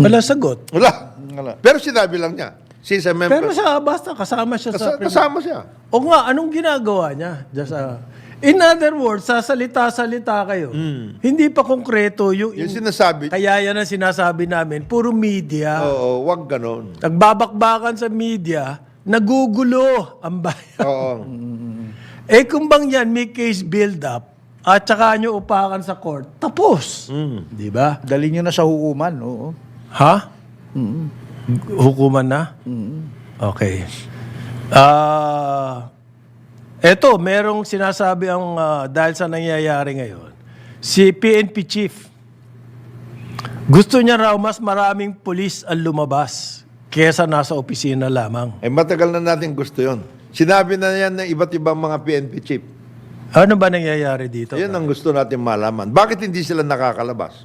Wala sagot. Wala. Pero sinabi lang niya. She's a member. Pero basta kasama siya sa... Kasama siya. O nga, anong ginagawa niya? Dyan sa... In other words, sasalita-salita kayo. Hindi pa konkreto yung sinasabi. Kaya yan ang sinasabi namin, puro media. Oo, wag ganon. Nagbabakbakan sa media, nagugulo ang bayan. Oo. Kung bang yan, may case build-up, at saka nyo upakan sa court, tapos. Di ba? Dali nyo na sa hukuman. Oo. Ha? Hukuman na? Okay. Eto, merong sinasabi ang dahil sa nangyayari ngayon. Si PNP chief, gusto niya raw mas maraming pulis ang lumabas kesa nasa opisina lamang. Matagal na natin gusto yon. Sinabi na yan ng iba't ibang mga PNP chief. Ano ba nangyayari dito? Yan ang gusto natin malaman. Bakit hindi sila nakakalabas?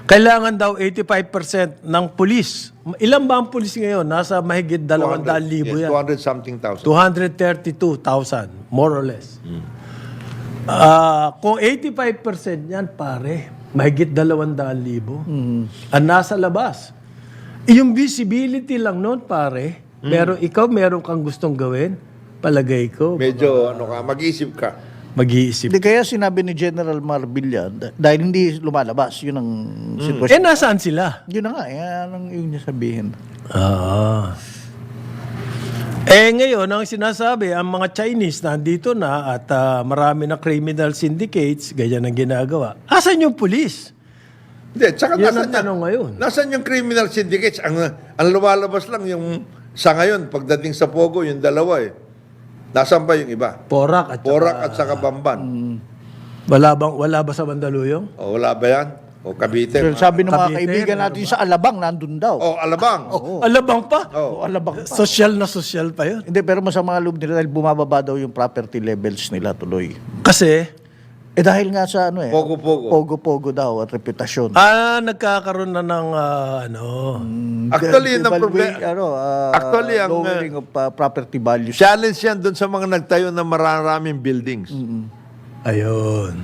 Kailangan daw 85% ng pulis. Ilan ba ang pulis ngayon? Nasa mahigit 200,000 yan. 200 something thousand. 232,000, more or less. Kung 85% yan, pare, mahigit 200,000 ang nasa labas. Yung visibility lang noon, pare, pero ikaw meron kang gustong gawin, palagay ko, Medyo, mag-iisip ka. mag-iisip. Hindi kaya sinabi ni General Marbilla, dahil hindi lumalabas, yun ang sitwasyon. Nasaan sila? Yun na nga, yan ang yung niya sabihin. Ngayon, ang sinasabi, ang mga Chinese nandito na at marami na criminal syndicates, ganyan ang ginagawa. Asan yung pulis? Hindi, tsaka Yan nasan ang tanong ngayon. Nasaan yung criminal syndicates? Ang lumalabas lang yung sa ngayon, pagdating sa Pogo, yung dalawa eh. Nasaan pa yung iba? Porak Porak at saka Bamban. Wala ba sa Mandaluyong? O wala ba yan? O Cavite? So, sabi ng mga Cavite, kaibigan natin sa Alabang, nandun daw. O Alabang? Alabang pa? O. Alabang pa. Social na social pa yun. Hindi, pero masama loob nila dahil bumababa daw yung property levels nila tuloy. Kasi, Dahil nga sa Pogo-pogo. Pogo-pogo daw at reputasyon. nagkakaroon na ng Actually, yun ang Devaluing, problema. Actually, ang lowering of property values. challenge yan doon sa mga nagtayo ng maraming buildings. ayun.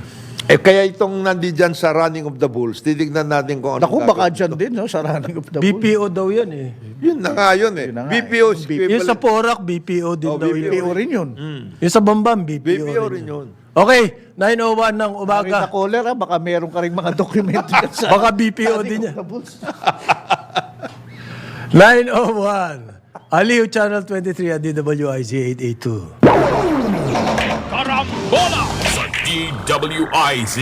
Kaya itong nandiyan sa Running of the Bulls, titignan natin kung ano. Naku, baka dyan din, no, sa running of the bull. BPO daw yan eh. Yun na nga yun eh. Yun na nga BPO is Yung sa equivalent. Porak, BPO din daw yun. BPO rin yun. Yung sa Bambam, BPO, BPO rin rin yun. yun. Okay, 9:01 ng Marita umaga. caller, baka meron ka rin mga dokumento dyan sa Baka BPO din yan. running of the bulls. 9:01. Aliw Channel 23 at DWIZ 882. Karambola sa DWIZ.